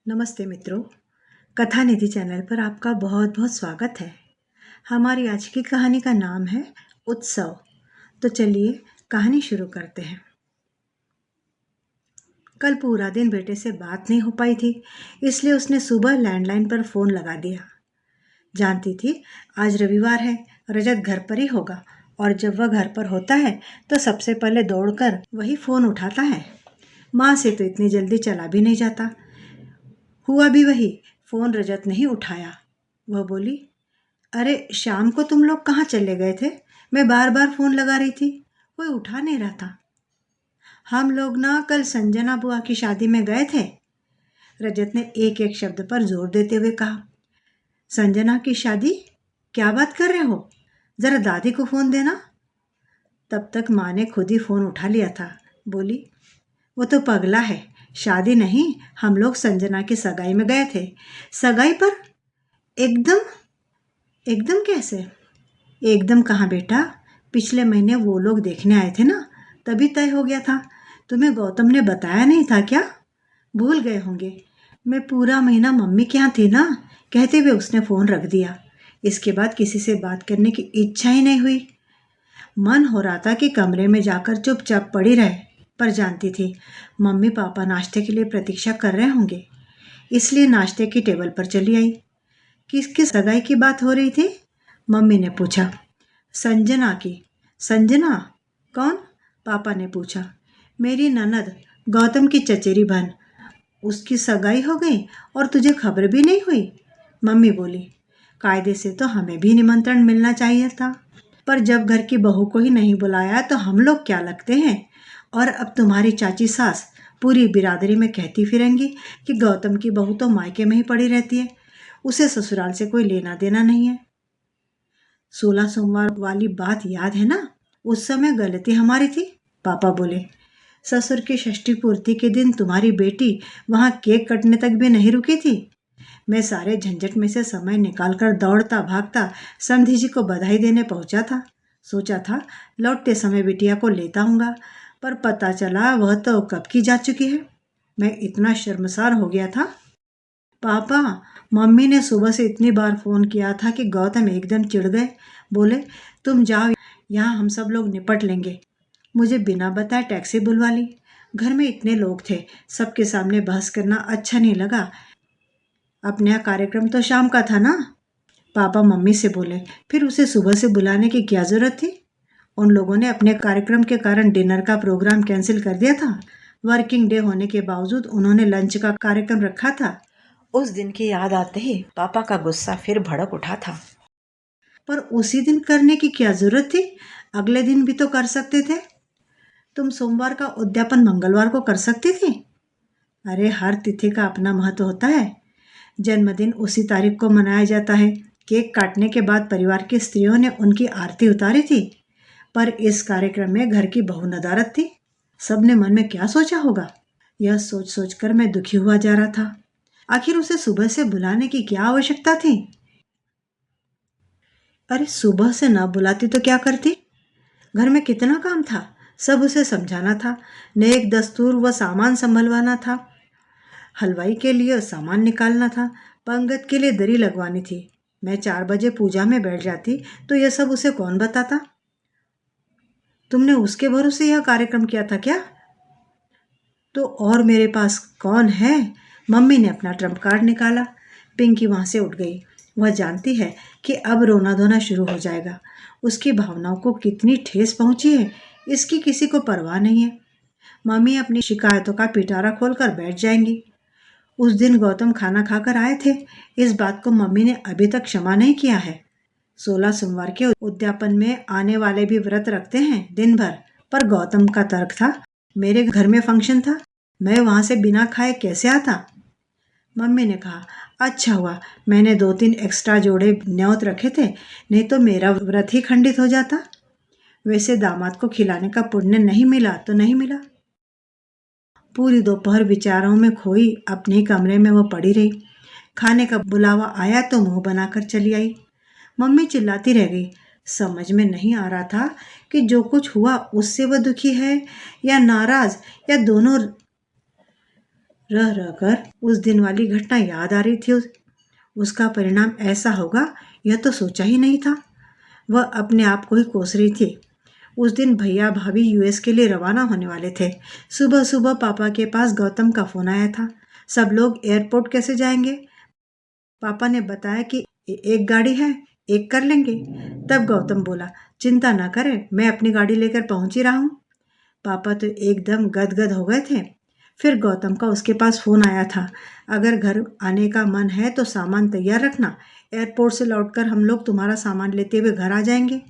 नमस्ते मित्रों, कथा निधि चैनल पर आपका बहुत बहुत स्वागत है। हमारी आज की कहानी का नाम है उत्सव। तो चलिए कहानी शुरू करते हैं। कल पूरा दिन बेटे से बात नहीं हो पाई थी, इसलिए उसने सुबह लैंडलाइन पर फ़ोन लगा दिया। जानती थी आज रविवार है, रजत घर पर ही होगा और जब वह घर पर होता है तो सबसे पहले दौड़कर वही फ़ोन उठाता है। माँ से तो इतनी जल्दी चला भी नहीं जाता। हुआ भी वही, फोन रजत नहीं उठाया। वह बोली, अरे शाम को तुम लोग कहाँ चले गए थे? मैं बार बार फोन लगा रही थी, कोई उठा नहीं रहा था। हम लोग ना कल संजना बुआ की शादी में गए थे। रजत ने एक एक शब्द पर जोर देते हुए कहा। संजना की शादी? क्या बात कर रहे हो? जरा दादी को फोन देना। तब तक माँ ने खुद ही फोन उठा लिया था। बोली, वो तो पगला है, शादी नहीं, हम लोग संजना की सगाई में गए थे। सगाई पर? एकदम एकदम कैसे? एकदम कहाँ बेटा, पिछले महीने वो लोग देखने आए थे ना, तभी तय हो गया था। तुम्हें गौतम ने बताया नहीं था क्या? भूल गए होंगे। मैं पूरा महीना मम्मी के यहाँ थी ना, कहते हुए उसने फ़ोन रख दिया। इसके बाद किसी से बात करने की इच्छा ही नहीं हुई। मन हो रहा था कि कमरे में जाकर चुपचाप पड़ी रहे, पर जानती थी मम्मी पापा नाश्ते के लिए प्रतीक्षा कर रहे होंगे, इसलिए नाश्ते की टेबल पर चली आई। किसकी सगाई की बात हो रही थी? मम्मी ने पूछा। संजना की। संजना? कौन? पापा ने पूछा। मेरी ननद, गौतम की चचेरी बहन। उसकी सगाई हो गई और तुझे खबर भी नहीं हुई? मम्मी बोली, कायदे से तो हमें भी निमंत्रण मिलना चाहिए था, पर जब घर की बहू को ही नहीं बुलाया तो हम लोग क्या लगते हैं? और अब तुम्हारी चाची सास पूरी बिरादरी में कहती फिरेंगी कि गौतम की बहू तो मायके में ही पड़ी रहती है, उसे ससुराल से कोई लेना देना नहीं है। 16 सोमवार वाली बात याद है ना? उस समय गलती हमारी थी। पापा बोले, ससुर की षष्ठी पूर्ति के दिन तुम्हारी बेटी वहां केक कटने तक भी नहीं रुकी थी। मैं सारे झंझट में से समय निकालकर दौड़ता भागता समधी जी को बधाई देने पहुंचा था। सोचा था लौटते समय बिटिया को लेता हूँगा, पर पता चला वह तो कब की जा चुकी है। मैं इतना शर्मसार हो गया था। पापा, मम्मी ने सुबह से इतनी बार फ़ोन किया था कि गौतम एकदम चिढ़ गए। बोले, तुम जाओ, यहाँ हम सब लोग निपट लेंगे। मुझे बिना बताए टैक्सी बुलवा ली। घर में इतने लोग थे, सबके सामने बहस करना अच्छा नहीं लगा। अपने यहाँ कार्यक्रम तो शाम का था ना। पापा मम्मी से बोले, फिर उसे सुबह से बुलाने की क्या ज़रूरत थी? उन लोगों ने अपने कार्यक्रम के कारण डिनर का प्रोग्राम कैंसिल कर दिया था। वर्किंग डे होने के बावजूद उन्होंने लंच का कार्यक्रम रखा था। उस दिन की याद आते ही पापा का गुस्सा फिर भड़क उठा था। पर उसी दिन करने की क्या जरूरत थी? अगले दिन भी तो कर सकते थे। तुम सोमवार का उद्यापन मंगलवार को कर सकती थी। अरे हर तिथि का अपना महत्व होता है। जन्मदिन उसी तारीख को मनाया जाता है। केक काटने के बाद परिवार की स्त्रियों ने उनकी आरती उतारी थी, पर इस कार्यक्रम में घर की बहू नदारत थी। सबने मन में क्या सोचा होगा? यह सोच सोचकर मैं दुखी हुआ जा रहा था। आखिर उसे सुबह से बुलाने की क्या आवश्यकता थी? अरे सुबह से ना बुलाती तो क्या करती? घर में कितना काम था, सब उसे समझाना था। नेक दस्तूर व सामान संभलवाना था। हलवाई के लिए सामान निकालना था। पंगत के लिए दरी लगवानी थी। मैं 4 बजे पूजा में बैठ जाती तो यह सब उसे कौन बताता? तुमने उसके भरोसे यह कार्यक्रम किया था क्या? तो और मेरे पास कौन है? मम्मी ने अपना ट्रम्प कार्ड निकाला। पिंकी वहां से उठ गई। वह जानती है कि अब रोना धोना शुरू हो जाएगा। उसकी भावनाओं को कितनी ठेस पहुंची है, इसकी किसी को परवाह नहीं है। मम्मी अपनी शिकायतों का पिटारा खोलकर बैठ जाएंगी। उस दिन गौतम खाना खाकर आए थे, इस बात को मम्मी ने अभी तक क्षमा नहीं किया है। 16 सोमवार के उद्यापन में आने वाले भी व्रत रखते हैं दिन भर, पर गौतम का तर्क था, मेरे घर में फंक्शन था, मैं वहां से बिना खाए कैसे आता? मम्मी ने कहा, अच्छा हुआ मैंने 2-3 एक्स्ट्रा जोड़े न्योत रखे थे, नहीं तो मेरा व्रत ही खंडित हो जाता। वैसे दामाद को खिलाने का पुण्य नहीं मिला तो नहीं मिला। पूरी दोपहर विचारों में खोई अपने कमरे में वो पड़ी रही। खाने का बुलावा आया तो मुंह बनाकर चली आई। मम्मी चिल्लाती रह गई। समझ में नहीं आ रहा था कि जो कुछ हुआ उससे वह दुखी है या नाराज या दोनों। रह रहकर उस दिन वाली घटना याद आ रही थी। उसका परिणाम ऐसा होगा यह तो सोचा ही नहीं था। वह अपने आप को ही कोस रही थी। उस दिन भैया भाभी यूएस के लिए रवाना होने वाले थे। सुबह सुबह पापा के पास गौतम का फोन आया था। सब लोग एयरपोर्ट कैसे जाएंगे? पापा ने बताया कि एक गाड़ी है, एक कर लेंगे। तब गौतम बोला, चिंता ना करें, मैं अपनी गाड़ी लेकर पहुंच ही रहा हूँ। पापा तो एकदम गदगद हो गए थे। फिर गौतम का उसके पास फोन आया था, अगर घर आने का मन है तो सामान तैयार रखना, एयरपोर्ट से लौटकर हम लोग तुम्हारा सामान लेते हुए घर आ जाएंगे।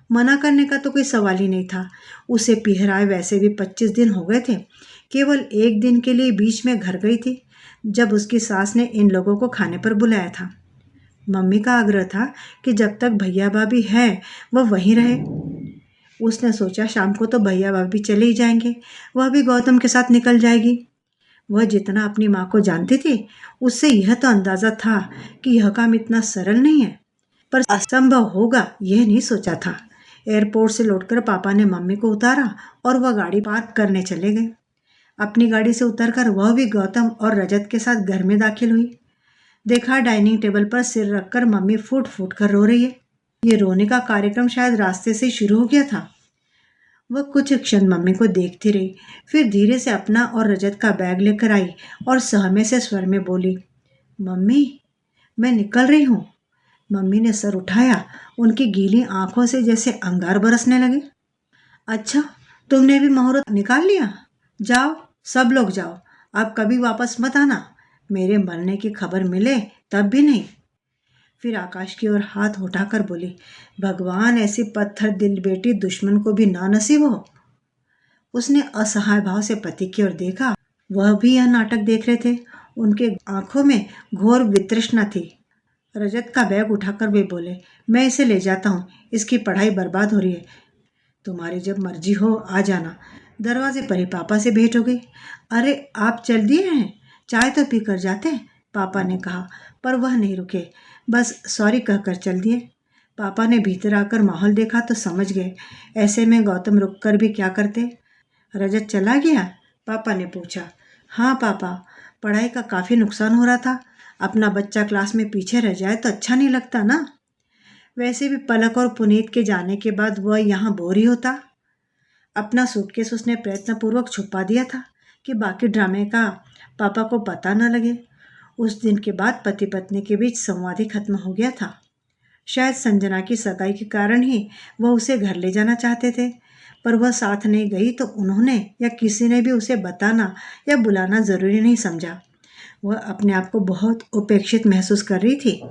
मना करने का तो कोई सवाल ही नहीं था। उसे पिहराए वैसे भी 25 दिन हो गए थे। केवल एक दिन के लिए बीच में घर गई थी, जब उसकी सास ने इन लोगों को खाने पर बुलाया था। मम्मी का आग्रह था कि जब तक भैया भाभी है वह वहीं रहे। उसने सोचा शाम को तो भैया भाभी चले ही जाएंगे, वह भी गौतम के साथ निकल जाएगी। वह जितना अपनी माँ को जानती थी, उससे यह तो अंदाजा था कि यह काम इतना सरल नहीं है, पर असंभव होगा यह नहीं सोचा था। एयरपोर्ट से लौटकर पापा ने मम्मी को उतारा और वह गाड़ी पार्क करने चले गए। अपनी गाड़ी से उतरकर वह भी गौतम और रजत के साथ घर में दाखिल हुई। देखा डाइनिंग टेबल पर सिर रखकर मम्मी फूट फूट कर रो रही है। ये रोने का कार्यक्रम शायद रास्ते से शुरू हो गया था। वह कुछ क्षण मम्मी को देखती रही, फिर धीरे से अपना और रजत का बैग लेकर आई और सहमे से स्वर में बोली, मम्मी मैं निकल रही हूँ। मम्मी ने सर उठाया, उनकी गीली आंखों से जैसे अंगार बरसने लगे। अच्छा, तुमने भी मुहूर्त निकाल लिया? जाओ, सब लोग जाओ, अब कभी वापस मत आना। मेरे मरने की खबर मिले तब भी नहीं। फिर आकाश की ओर हाथ उठाकर बोली, भगवान ऐसी पत्थर दिल बेटी दुश्मन को भी ना नसीब हो। उसने असहाय भाव से पति की ओर देखा। वह भी यह नाटक देख रहे थे। उनके आंखों में घोर वितृष्णा थी। रजत का बैग उठाकर वे बोले, मैं इसे ले जाता हूँ, इसकी पढ़ाई बर्बाद हो रही है। तुम्हारी जब मर्जी हो आ जाना। दरवाजे पर ही पापा से भेंट हो गई। अरे आप चल दिए हैं, चाय तो पी कर जाते, पापा ने कहा, पर वह नहीं रुके, बस सॉरी कहकर चल दिए। पापा ने भीतर आकर माहौल देखा तो समझ गए, ऐसे में गौतम रुक कर भी क्या करते। रजत चला गया? पापा ने पूछा। हाँ पापा, पढ़ाई का काफ़ी नुकसान हो रहा था। अपना बच्चा क्लास में पीछे रह जाए तो अच्छा नहीं लगता ना। वैसे भी पलक और पुनीत के जाने के बाद वह यहाँ बोर ही होता। अपना सूटकेस उसने प्रयत्नपूर्वक छुपा दिया था कि बाकी ड्रामे का पापा को पता न लगे। उस दिन के बाद पति पत्नी के बीच संवाद ही खत्म हो गया था। शायद संजना की सगाई के कारण ही वह उसे घर ले जाना चाहते थे, पर वह साथ नहीं गई तो उन्होंने या किसी ने भी उसे बताना या बुलाना ज़रूरी नहीं समझा। वह अपने आप को बहुत उपेक्षित महसूस कर रही थी।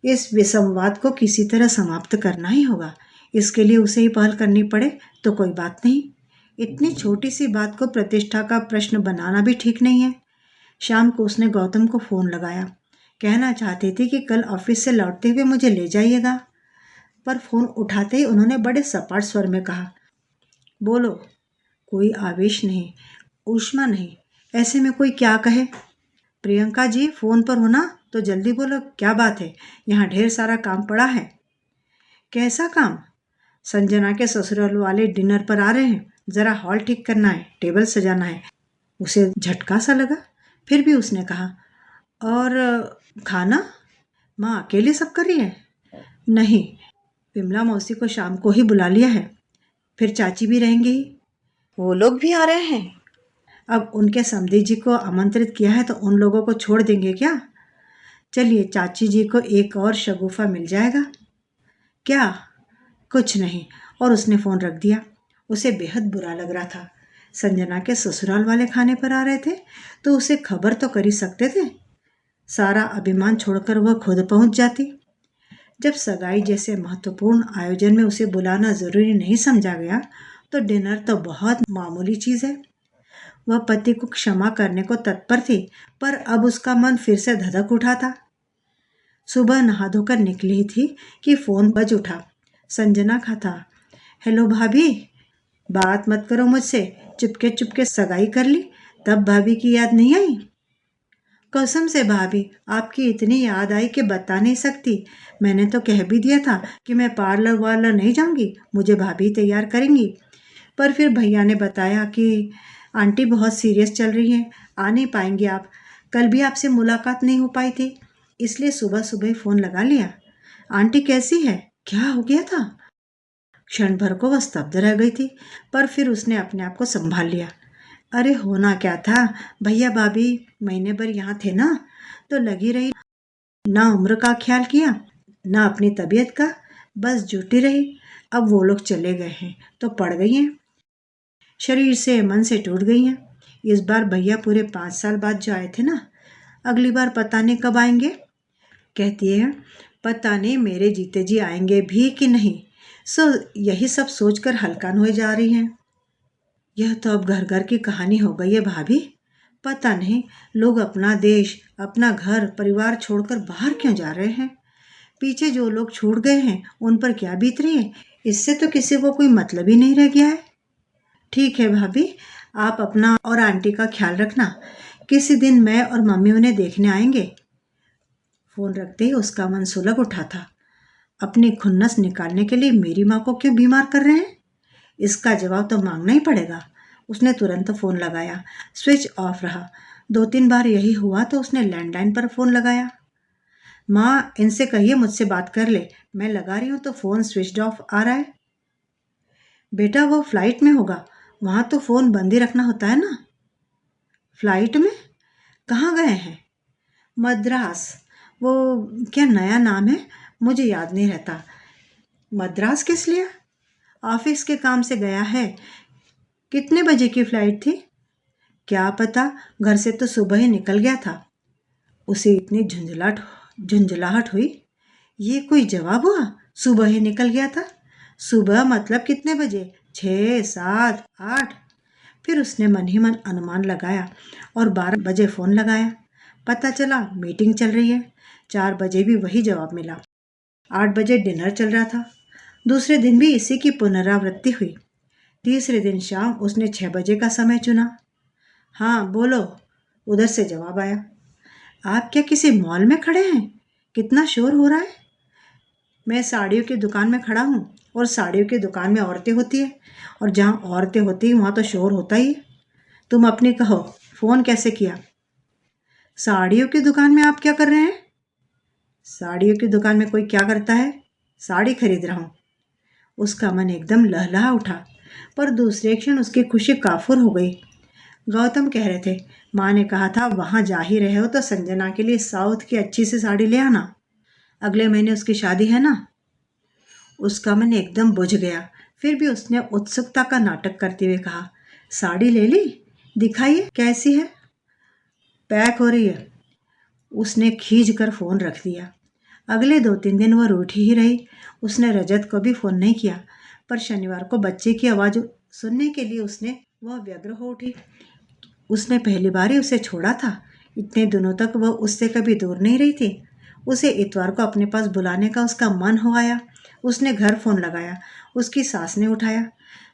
इस विसंवाद को किसी तरह समाप्त करना ही होगा। इसके लिए उसे ही पहल करनी पड़े तो कोई बात नहीं। इतनी छोटी सी बात को प्रतिष्ठा का प्रश्न बनाना भी ठीक नहीं है। शाम को उसने गौतम को फ़ोन लगाया। कहना चाहती थी कि कल ऑफिस से लौटते हुए मुझे ले जाइएगा, पर फ़ोन उठाते ही उन्होंने बड़े सपाट स्वर में कहा, बोलो। कोई आवेश नहीं, ऊष्मा नहीं, ऐसे में कोई क्या कहे। प्रियंका जी फ़ोन पर हो ना, तो जल्दी बोलो, क्या बात है? यहाँ ढेर सारा काम पड़ा है। कैसा काम? संजना के ससुराल वाले डिनर पर आ रहे हैं, ज़रा हॉल ठीक करना है, टेबल सजाना है। उसे झटका सा लगा, फिर भी उसने कहा, और खाना माँ अकेले सब कर रही है? नहीं, विमला मौसी को शाम को ही बुला लिया है, फिर चाची भी रहेंगी। वो लोग भी आ रहे हैं? अब उनके समधी जी को आमंत्रित किया है तो उन लोगों को छोड़ देंगे क्या? चलिए, चाची जी को एक और शगुफा मिल जाएगा। क्या? कुछ नहीं। और उसने फ़ोन रख दिया। उसे बेहद बुरा लग रहा था। संजना के ससुराल वाले खाने पर आ रहे थे तो उसे खबर तो कर ही सकते थे। सारा अभिमान छोड़कर वह खुद पहुंच जाती। जब सगाई जैसे महत्वपूर्ण आयोजन में उसे बुलाना ज़रूरी नहीं समझा गया तो डिनर तो बहुत मामूली चीज़ है। वह पति को क्षमा करने को तत्पर थी, पर अब उसका मन फिर से धधक उठा था। सुबह नहा धोकर निकली थी कि फ़ोन बज उठा। संजना का था। हेलो भाभी, बात मत करो मुझसे, चुपके चुपके सगाई कर ली, तब भाभी की याद नहीं आई? कसम से भाभी, आपकी इतनी याद आई कि बता नहीं सकती। मैंने तो कह भी दिया था कि मैं पार्लर वार्लर नहीं जाऊंगी, मुझे भाभी तैयार करेंगी। पर फिर भैया ने बताया कि आंटी बहुत सीरियस चल रही हैं, आ नहीं पाएंगे आप। कल भी आपसे मुलाकात नहीं हो पाई थी, इसलिए सुबह सुबह फ़ोन लगा लिया। आंटी कैसी है? क्या हो गया था? क्षण भर को वह स्तब्ध रह गई थी, पर फिर उसने अपने आप को संभाल लिया। अरे होना क्या था, भैया भाभी महीने भर यहाँ थे ना, तो लगी रही, ना उम्र का ख्याल किया ना अपनी तबीयत का, बस जुटी रही। अब वो लोग चले गए हैं तो पड़ गई हैं, शरीर से मन से टूट गई हैं। इस बार भैया पूरे 5 साल बाद जो आए थे ना, अगली बार पता नहीं कब आएंगे। कहती है पता नहीं मेरे जीते जी आएंगे भी कि नहीं। यही सब सोचकर हलकान हुए जा रही हैं। यह तो अब घर घर की कहानी हो गई है भाभी। पता नहीं लोग अपना देश, अपना घर परिवार छोड़कर बाहर क्यों जा रहे हैं। पीछे जो लोग छूट गए हैं उन पर क्या बीत रही है, इससे तो किसी को कोई मतलब ही नहीं रह गया है। ठीक है भाभी, आप अपना और आंटी का ख्याल रखना। किसी दिन मैं और मम्मी उन्हें देखने आएंगे। फोन रखते ही उसका मन सुलग उठा था। अपनी खुन्नस निकालने के लिए मेरी माँ को क्यों बीमार कर रहे हैं, इसका जवाब तो मांगना ही पड़ेगा। उसने तुरंत फोन लगाया, स्विच ऑफ रहा। 2-3 बार यही हुआ तो उसने लैंडलाइन पर फोन लगाया। माँ इनसे कहिए मुझसे बात कर ले, मैं लगा रही हूँ तो फोन स्विच ऑफ आ रहा है। बेटा वो फ्लाइट में होगा, वहां तो फोन बंद ही रखना होता है ना। फ्लाइट में? कहाँ गए हैं? मद्रास। वो क्या नया नाम है, मुझे याद नहीं रहता। मद्रास किस लिए? ऑफिस के काम से गया है। कितने बजे की फ्लाइट थी? क्या पता, घर से तो सुबह ही निकल गया था। उसे इतनी झुंझलाहट हुई। ये कोई जवाब हुआ? सुबह ही निकल गया था? सुबह मतलब कितने बजे? 6, 7, 8? फिर उसने मन ही मन अनुमान लगाया और 12 बजे फ़ोन लगाया। पता चला मीटिंग चल रही है। 4 बजे भी वही जवाब मिला। 8 बजे डिनर चल रहा था। दूसरे दिन भी इसी की पुनरावृत्ति हुई। तीसरे दिन शाम उसने 6 बजे का समय चुना। हाँ बोलो, उधर से जवाब आया। आप क्या किसी मॉल में खड़े हैं? कितना शोर हो रहा है। मैं साड़ियों की दुकान में खड़ा हूँ, और साड़ियों की दुकान में औरतें होती है, और जहाँ औरतें होती हैं वहाँ तो शोर होता ही है। तुम अपनी कहो, फ़ोन कैसे किया? साड़ियों की दुकान में आप क्या कर रहे हैं? साड़ियों की दुकान में कोई क्या करता है? साड़ी खरीद रहा हूँ। उसका मन एकदम लहलहा उठा, पर दूसरे क्षण उसकी खुशी काफुर हो गई। गौतम कह रहे थे, माँ ने कहा था वहाँ जा ही रहे हो तो संजना के लिए साउथ की अच्छी सी साड़ी ले आना, अगले महीने उसकी शादी है ना। उसका मन एकदम बुझ गया। फिर भी उसने उत्सुकता का नाटक करते हुए कहा, साड़ी ले ली? दिखाइए कैसी है। पैक हो रही है। उसने खींच कर फ़ोन रख दिया। अगले 2-3 दिन वह रूठी ही रही। उसने रजत को भी फ़ोन नहीं किया, पर शनिवार को बच्चे की आवाज़ सुनने के लिए वह व्यग्र हो उठी। उसने पहली बार ही उसे छोड़ा था। इतने दिनों तक वह उससे कभी दूर नहीं रही थी। उसे इतवार को अपने पास बुलाने का उसका मन हो आया। उसने घर फ़ोन लगाया। उसकी सास ने उठाया।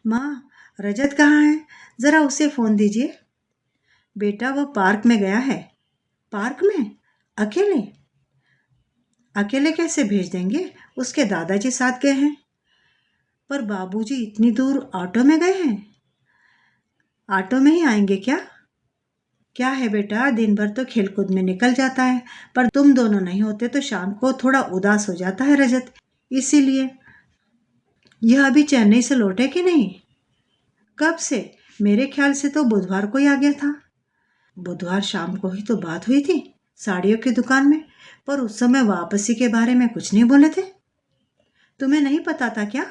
माँ, रजत कहाँ है? ज़रा उसे फ़ोन दीजिए। बेटा वह पार्क में गया है। पार्क में? अकेले? अकेले कैसे भेज देंगे? उसके दादाजी साथ गए हैं। पर बाबूजी इतनी दूर ऑटो में गए हैं। ऑटो में ही आएंगे क्या? क्या है बेटा, दिन भर तो खेलकूद में निकल जाता है, पर तुम दोनों नहीं होते तो शाम को थोड़ा उदास हो जाता है रजत, इसीलिए। यह अभी चेन्नई से लौटे कि नहीं? कब से? मेरे ख्याल से तो बुधवार को ही आ गया था। बुधवार शाम को ही तो बात हुई थी साड़ियों की दुकान में, पर उस समय वापसी के बारे में कुछ नहीं बोले थे। तुम्हें नहीं पता था क्या?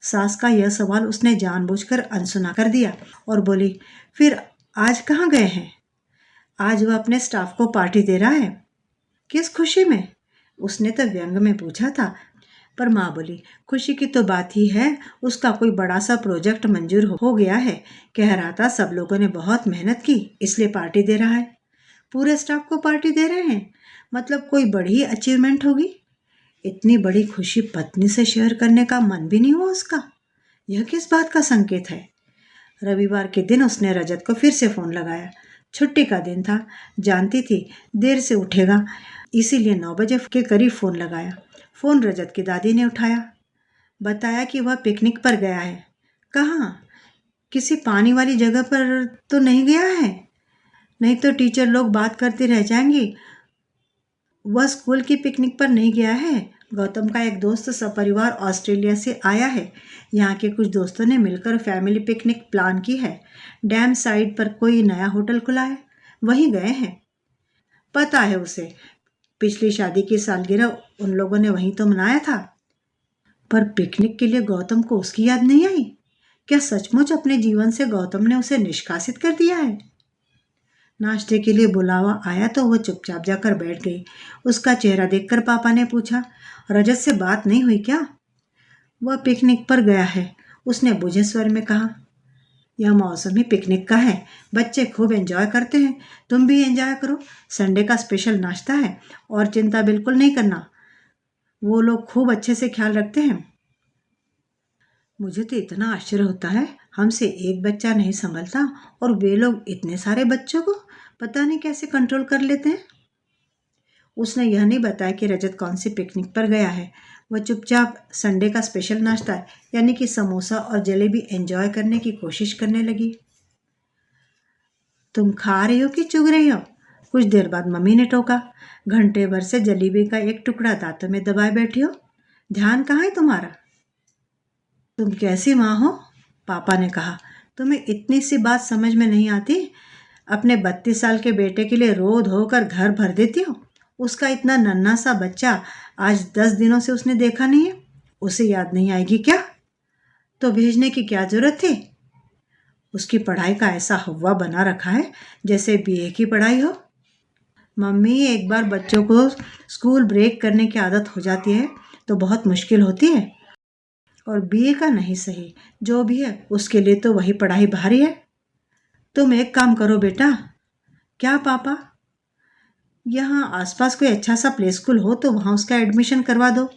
सास का यह सवाल उसने जानबूझकर अनसुना कर दिया और बोली, फिर आज कहाँ गए हैं? आज वह अपने स्टाफ को पार्टी दे रहा है। किस खुशी में? उसने तो व्यंग में पूछा था, पर माँ बोली, खुशी की तो बात ही है, उसका कोई बड़ा सा प्रोजेक्ट मंजूर हो गया है। कह रहा था सब लोगों ने बहुत मेहनत की, इसलिए पार्टी दे रहा है। पूरे स्टाफ को पार्टी दे रहे हैं, मतलब कोई बड़ी अचीवमेंट होगी। इतनी बड़ी खुशी पत्नी से शेयर करने का मन भी नहीं हुआ उसका। यह किस बात का संकेत है? रविवार के दिन उसने रजत को फिर से फ़ोन लगाया। छुट्टी का दिन था, जानती थी देर से उठेगा, इसीलिए 9 बजे के करीब फ़ोन लगाया। फ़ोन रजत की दादी ने उठाया। बताया कि वह पिकनिक पर गया है। कहाँ? किसी पानी वाली जगह पर तो नहीं गया है? नहीं तो टीचर लोग बात करते रह जाएंगे। वह स्कूल की पिकनिक पर नहीं गया है। गौतम का एक दोस्त सपरिवार ऑस्ट्रेलिया से आया है। यहाँ के कुछ दोस्तों ने मिलकर फैमिली पिकनिक प्लान की है। डैम साइड पर कोई नया होटल खुला है, वहीं गए हैं। पता है उसे, पिछली शादी की सालगिरह उन लोगों ने वहीं तो मनाया था। पर पिकनिक के लिए गौतम को उसकी याद नहीं आई? क्या सचमुच अपने जीवन से गौतम ने उसे निष्कासित कर दिया है? नाश्ते के लिए बुलावा आया तो वह चुपचाप जाकर बैठ गई। उसका चेहरा देखकर पापा ने पूछा, रजत से बात नहीं हुई क्या? वह पिकनिक पर गया है, उसने बुझे स्वर में कहा। यह मौसम ही पिकनिक का है, बच्चे खूब एंजॉय करते हैं, तुम भी एंजॉय करो। संडे का स्पेशल नाश्ता है और चिंता बिल्कुल नहीं करना, वो लोग खूब अच्छे से ख्याल रखते हैं। मुझे तो इतना आश्चर्य होता है, हमसे एक बच्चा नहीं संभलता और वे लोग इतने सारे बच्चों को पता नहीं कैसे कंट्रोल कर लेते हैं। उसने यह नहीं बताया कि रजत कौन सी पिकनिक पर गया है। वह चुपचाप संडे का स्पेशल नाश्ता यानी कि समोसा और जलेबी एंजॉय करने की कोशिश करने लगी। तुम खा रही हो कि चुग रही हो? कुछ देर बाद मम्मी ने टोका। घंटे भर से जलेबी का एक टुकड़ा दांतों में दबाए बैठी हो, ध्यान कहाँ है तुम्हारा? तुम कैसी माँ हो? पापा ने कहा। तुम्हें इतनी सी बात समझ में नहीं आती? अपने 32 साल के बेटे के लिए रो धोकर घर भर देती हो। उसका इतना नन्हा सा बच्चा आज 10 दिनों से उसने देखा नहीं है, उसे याद नहीं आएगी क्या? तो भेजने की क्या जरूरत थी? उसकी पढ़ाई का ऐसा हव्वा बना रखा है जैसे बीए की पढ़ाई हो। मम्मी, एक बार बच्चों को स्कूल ब्रेक करने की आदत हो जाती है तो बहुत मुश्किल होती है। और बीए का नहीं सही, जो भी है उसके लिए तो वही पढ़ाई भारी है। तुम एक काम करो बेटा। क्या पापा? यहाँ आसपास कोई अच्छा सा प्ले स्कूल हो तो वहाँ उसका एडमिशन करवा दो।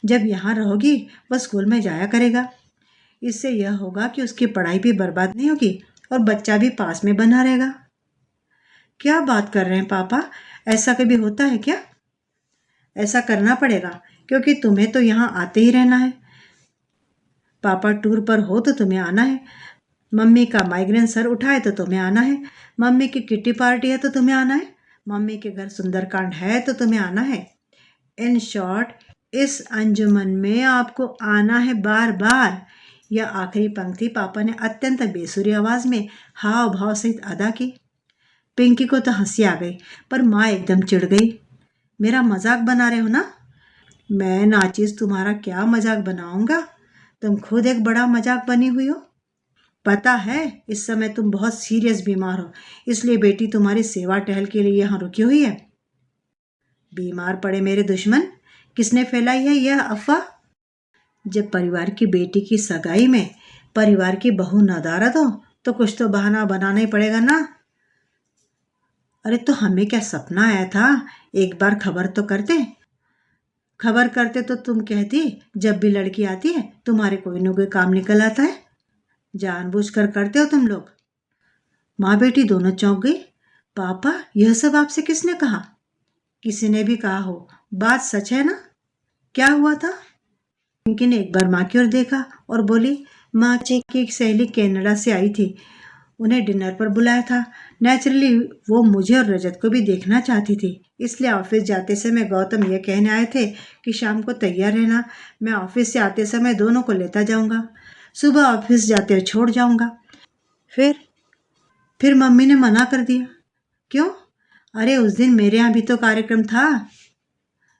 जब यहाँ रहोगी वह स्कूल में जाया करेगा। इससे यह होगा कि उसकी पढ़ाई भी बर्बाद नहीं होगी और बच्चा भी पास में बना रहेगा। क्या बात कर रहे हैं पापा, ऐसा कभी होता है क्या? ऐसा करना पड़ेगा क्योंकि तुम्हें तो यहाँ आते ही रहना है। पापा टूर पर हो तो तुम्हें आना है, मम्मी का माइग्रेन सर उठाए तो तुम्हें आना है, मम्मी की किट्टी पार्टी है तो तुम्हें आना है, मम्मी के घर सुंदरकांड है तो तुम्हें आना है। इन शॉर्ट, इस अंजुमन में आपको आना है बार बार। यह आखिरी पंक्ति पापा ने अत्यंत बेसुरी आवाज में हाव भाव सहित अदा की। पिंकी को तो हंसी आ गई, पर माँ एकदम चिढ़ गई। मेरा मजाक बना रहे हो ना? मैं नाचिस तुम्हारा क्या मजाक बनाऊंगा? तुम खुद एक बड़ा मजाक बनी हुई हो। पता है इस समय तुम बहुत सीरियस बीमार हो, इसलिए बेटी तुम्हारी सेवा टहल के लिए यहाँ रुकी हुई है। बीमार पड़े मेरे दुश्मन, किसने फैलाई है यह अफवाह? जब परिवार की बेटी की सगाई में परिवार की बहू नदारद हो तो कुछ तो बहाना बनाना ही पड़ेगा ना। अरे तो हमें क्या सपना आया था, एक बार खबर तो करते। खबर करते तो तुम कहती जब भी लड़की आती है तुम्हारे कोई न कोई काम निकल आता है। जानबूझकर करते हो तुम लोग। माँ बेटी दोनों चौंक गई। पापा, यह सब आपसे किसने कहा? किसी ने भी कहा हो, बात सच है ना? क्या हुआ था? पिंकी ने एक बार माँ की ओर देखा और बोली, माँ की एक सहेली कनाडा से आई थी, उन्हें डिनर पर बुलाया था। नेचुरली वो मुझे और रजत को भी देखना चाहती थी, इसलिए ऑफिस जाते समय गौतम ये कहने आए थे कि शाम को तैयार रहना, मैं ऑफिस से आते समय दोनों को लेता जाऊंगा, सुबह ऑफिस जाते हुए छोड़ जाऊंगा। फिर मम्मी ने मना कर दिया। क्यों? अरे उस दिन मेरे यहाँ भी तो कार्यक्रम था।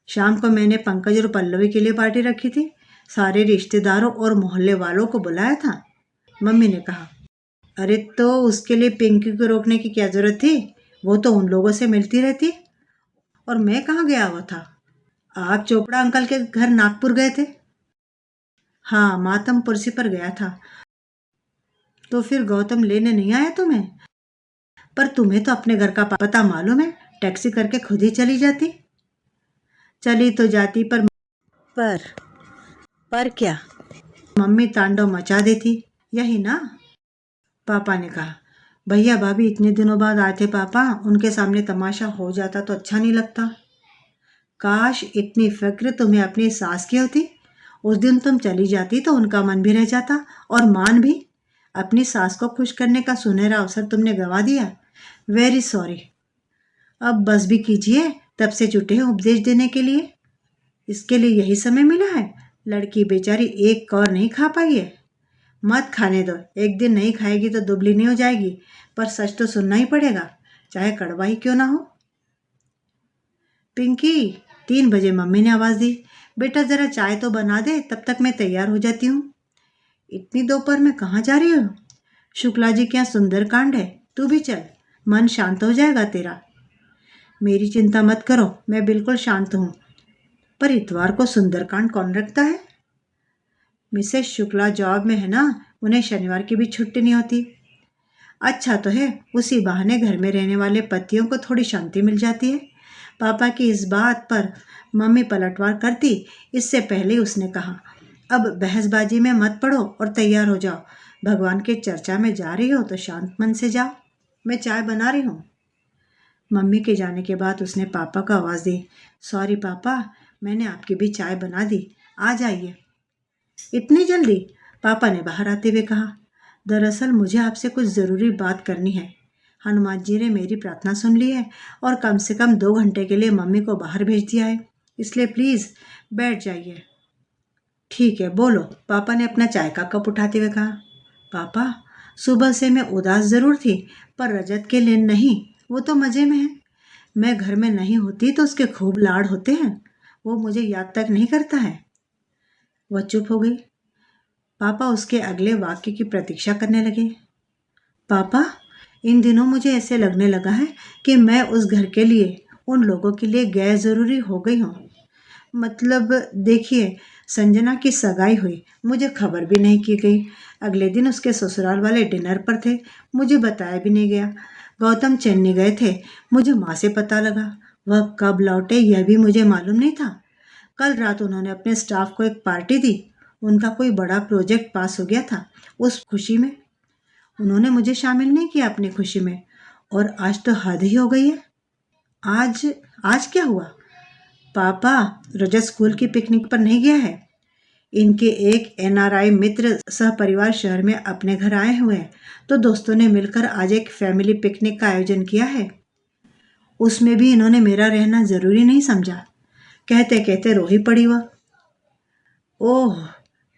शाम को मैंने पंकज और पल्लवी के लिए पार्टी रखी थी, सारे रिश्तेदारों और मोहल्ले वालों को बुलाया था, मम्मी ने कहा। अरे तो उसके लिए पिंकी को रोकने की क्या जरूरत थी? वो तो उन लोगों से मिलती रहती। और मैं कहाँ गया हुआ था? आप चोपड़ा अंकल के घर नागपुर गए थे। हाँ, मातमपुरसी पर गया था। तो फिर गौतम लेने नहीं आया तुम्हें? पर तुम्हें तो अपने घर का पता मालूम है, टैक्सी करके खुद ही चली जाती। चली तो जाती पर पर क्या? मम्मी तांडव मचा देती, यही ना? पापा ने कहा। भैया भाभी इतने दिनों बाद आए थे पापा, उनके सामने तमाशा हो जाता तो अच्छा नहीं लगता। काश इतनी फिक्र तुम्हें अपनी सास की होती। उस दिन तुम चली जाती तो उनका मन भी रह जाता और मान भी। अपनी सास को खुश करने का सुनहरा अवसर तुमने गंवा दिया। Very sorry. अब बस भी कीजिए, तब से जुटे हैं उपदेश देने के लिए। इसके लिए यही समय मिला है? लड़की बेचारी एक कौर नहीं खा पाई है। मत खाने दो, एक दिन नहीं खाएगी तो दुबली नहीं हो जाएगी, पर सच तो सुनना ही पड़ेगा, चाहे कड़वा ही क्यों ना हो। पिंकी, 3 बजे मम्मी ने आवाज़ दी। बेटा ज़रा चाय तो बना दे, तब तक मैं तैयार हो जाती हूँ। इतनी दोपहर में कहाँ जा रही हो? शुक्ला जी के यहाँ सुंदरकांड है, तू भी चल, मन शांत हो जाएगा तेरा। मेरी चिंता मत करो, मैं बिल्कुल शांत हूँ। पर इतवार को सुंदरकांड कौन रखता है? मिसेस शुक्ला जॉब में है ना, उन्हें शनिवार की भी छुट्टी नहीं होती। अच्छा तो है, उसी बहाने घर में रहने वाले पतियों को थोड़ी शांति मिल जाती है। पापा की इस बात पर मम्मी पलटवार करती, इससे पहले उसने कहा, अब बहसबाजी में मत पड़ो और तैयार हो जाओ। भगवान की चर्चा में जा रही हो तो शांत मन से जाओ, मैं चाय बना रही हूँ। मम्मी के जाने के बाद उसने पापा को आवाज़ दी, सॉरी पापा, मैंने आपकी भी चाय बना दी, आ जाइए। इतनी जल्दी? पापा ने बाहर आते हुए कहा। दरअसल मुझे आपसे कुछ ज़रूरी बात करनी है। हनुमान जी ने मेरी प्रार्थना सुन ली है और कम से कम 2 घंटे के लिए मम्मी को बाहर भेज दिया है, इसलिए प्लीज़ बैठ जाइए। ठीक है, बोलो, पापा ने अपना चाय का कप उठाते हुए कहा। पापा, सुबह से मैं उदास ज़रूर थी, पर रजत के लिए नहीं, वो तो मज़े में है। मैं घर में नहीं होती तो उसके खूब लाड़ होते हैं, वो मुझे याद तक नहीं करता है। वह चुप हो गई। पापा उसके अगले वाक्य की प्रतीक्षा करने लगे। पापा, इन दिनों मुझे ऐसे लगने लगा है कि मैं उस घर के लिए, उन लोगों के लिए गैर ज़रूरी हो गई हूँ। मतलब देखिए, संजना की सगाई हुई, मुझे खबर भी नहीं की गई। अगले दिन उसके ससुराल वाले डिनर पर थे, मुझे बताया भी नहीं गया। गौतम चेन्नई गए थे, मुझे माँ से पता लगा। वह कब लौटे यह भी मुझे मालूम नहीं था। कल रात उन्होंने अपने स्टाफ को एक पार्टी दी, उनका कोई बड़ा प्रोजेक्ट पास हो गया था। उस खुशी में उन्होंने मुझे शामिल नहीं किया अपनी खुशी में, और आज तो हद ही हो गई है। आज आज क्या हुआ? पापा, रजत स्कूल की पिकनिक पर नहीं गया है। इनके एक एनआरआई मित्र सह परिवार शहर में अपने घर आए हुए हैं, तो दोस्तों ने मिलकर आज एक फैमिली पिकनिक का आयोजन किया है। उसमें भी इन्होंने मेरा रहना ज़रूरी नहीं समझा। कहते कहते रो ही पड़ी वह। ओह!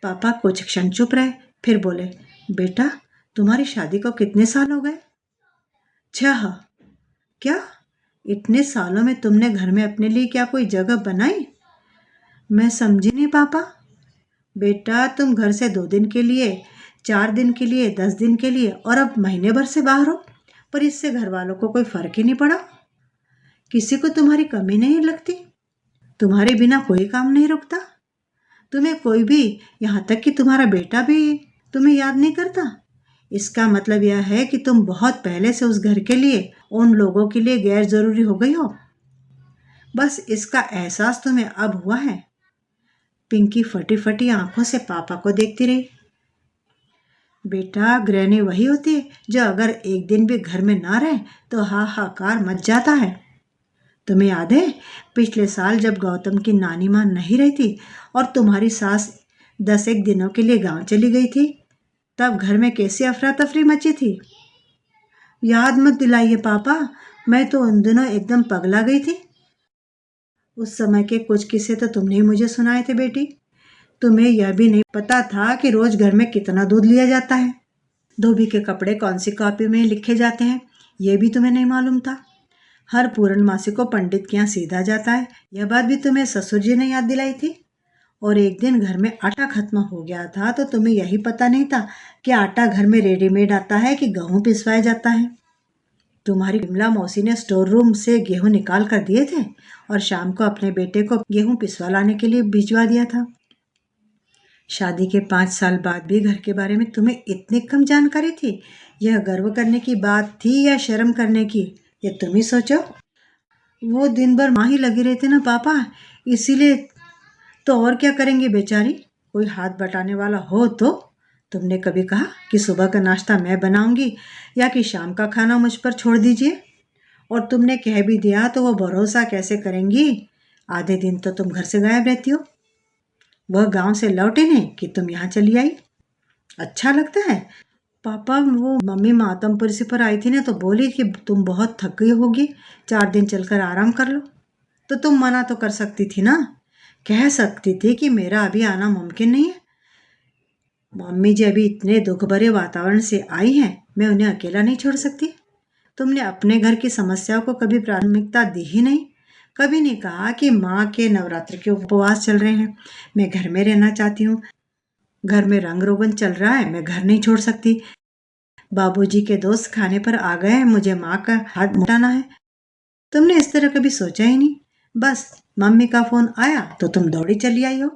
पापा कुछ क्षण चुप रहे, फिर बोले, बेटा, तुम्हारी शादी को कितने साल हो गए? 6। क्या? इतने सालों में तुमने घर में अपने लिए क्या कोई जगह बनाई? मैं समझी नहीं पापा। बेटा, तुम घर से 2 दिन के लिए, 4 दिन के लिए, 10 दिन के लिए और अब महीने भर से बाहर हो, पर इससे घर वालों को कोई फर्क ही नहीं पड़ा। किसी को तुम्हारी कमी नहीं लगती? तुम्हारे बिना कोई काम नहीं रुकता? तुम्हें कोई भी, यहाँ तक कि तुम्हारा बेटा भी तुम्हें याद नहीं करता? इसका मतलब यह है कि तुम बहुत पहले से उस घर के लिए, उन लोगों के लिए गैर जरूरी हो गई हो। बस इसका एहसास तुम्हें अब हुआ है। पिंकी फटी फटी आंखों से पापा को देखती रही। बेटा, गृहिणी वही होती है जो अगर एक दिन भी घर में ना रहे तो हाहाकार मच जाता है। तुम्हें याद है, पिछले साल जब गौतम की नानी माँ नहीं रही थी और तुम्हारी सास 10 एक दिनों के लिए गांव चली गई थी, तब घर में कैसी अफरा तफरी मची थी? याद मत दिलाइए पापा, मैं तो उन दिनों एकदम पगला गई थी। उस समय के कुछ किस्से तो तुमने ही मुझे सुनाए थे बेटी। तुम्हें यह भी नहीं पता था कि रोज घर में कितना दूध लिया जाता है, धोबी के कपड़े कौन सी कॉपी में लिखे जाते हैं, यह भी तुम्हें नहीं मालूम था। हर पूर्णमासी को पंडित के यहाँ सीधा जाता है, यह बात भी तुम्हें ससुर जी ने याद दिलाई थी। और एक दिन घर में आटा खत्म हो गया था तो तुम्हें यही पता नहीं था कि आटा घर में रेडीमेड आता है कि गेहूँ पिसवाया जाता है। तुम्हारी विमला मौसी ने स्टोर रूम से गेहूँ निकाल कर दिए थे और शाम को अपने बेटे को गेहूँ पिसवा लाने के लिए भिजवा दिया था। शादी के 5 साल बाद भी घर के बारे में तुम्हें इतनी कम जानकारी थी? यह गर्व करने की बात थी या शर्म करने की, ये तुम ही सोचो। वो दिन भर माँ ही लगी रहती ना पापा, इसीलिए तो। और क्या करेंगे बेचारी, कोई हाथ बटाने वाला हो तो। तुमने कभी कहा कि सुबह का नाश्ता मैं बनाऊंगी या कि शाम का खाना मुझ पर छोड़ दीजिए? और तुमने कह भी दिया तो वो भरोसा कैसे करेंगी? आधे दिन तो तुम घर से गायब रहती हो। वह गांव से लौटे नहीं कि तुम यहाँ चली आई। अच्छा लगता है? पापा वो मम्मी मातमपुर से पर आई थी ना, तो बोली कि तुम बहुत थक गई होगी, 4 दिन चलकर आराम कर लो। तो तुम मना तो कर सकती थी ना, कह सकती थी कि मेरा अभी आना मुमकिन नहीं है। मम्मी जी अभी इतने दुख भरे वातावरण से आई हैं, मैं उन्हें अकेला नहीं छोड़ सकती। तुमने अपने घर की समस्याओं को कभी प्राथमिकता दी ही नहीं। कभी नहीं कहा कि माँ के नवरात्र के उपवास चल रहे हैं, मैं घर में रहना चाहती हूँ। घर में रंग रोगन चल रहा है, मैं घर नहीं छोड़ सकती। बाबूजी के दोस्त खाने पर आ गए हैं, मुझे माँ का हाथ मुटाना है। तुमने इस तरह कभी सोचा ही नहीं। बस मम्मी का फोन आया तो तुम दौड़ी चली आई हो।